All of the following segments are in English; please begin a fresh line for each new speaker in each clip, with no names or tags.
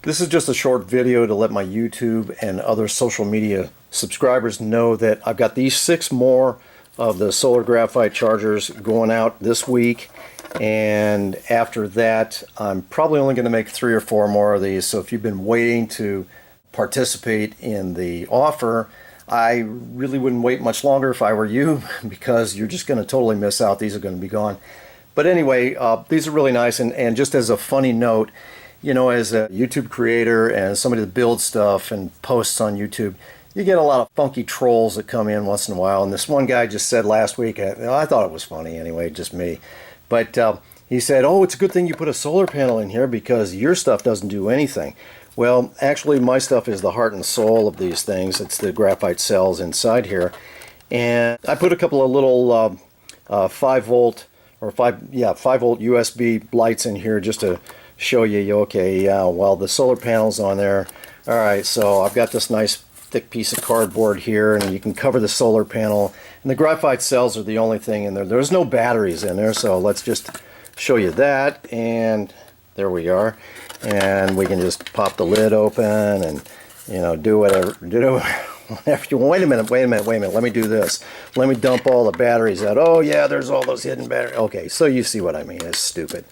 This is just a short video to let my YouTube and other social media subscribers know that I've got these 6 more of the solar graphite chargers going out this week, and after that I'm probably only going to make 3 or 4 more of these. So if you've been waiting to participate in the offer, I really wouldn't wait much longer if I were you, because you're just going to totally miss out. These are going to be gone. But anyway, these are really nice, and just as a funny note, you know, as a YouTube creator and somebody that builds stuff and posts on YouTube, you get a lot of funky trolls that come in once in a while. And this one guy just said last week, I thought it was funny anyway, just me, but he said, oh, it's a good thing you put a solar panel in here because your stuff doesn't do anything. Well, actually my stuff is the heart and soul of these things. It's the graphite cells inside here. And I put a couple of little 5 volt USB lights in here just to show you, okay, yeah, well, the solar panel's on there. All right, so I've got this nice thick piece of cardboard here, and you can cover the solar panel, and the graphite cells are the only thing in there. There's no batteries in there, so let's just show you that. And there we are, and we can just pop the lid open and, you know, do whatever you want. Wait a minute, let me do this. Let me dump all the batteries out. Oh yeah, there's all those hidden batteries. Okay, so you see what I mean. It's stupid.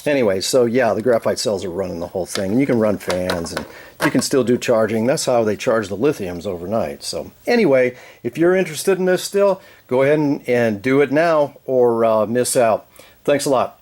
Anyway, so yeah, the graphite cells are running the whole thing. And you can run fans, and you can still do charging. That's how they charge the lithiums overnight. So anyway, if you're interested in this still, go ahead and do it now, or miss out. Thanks a lot.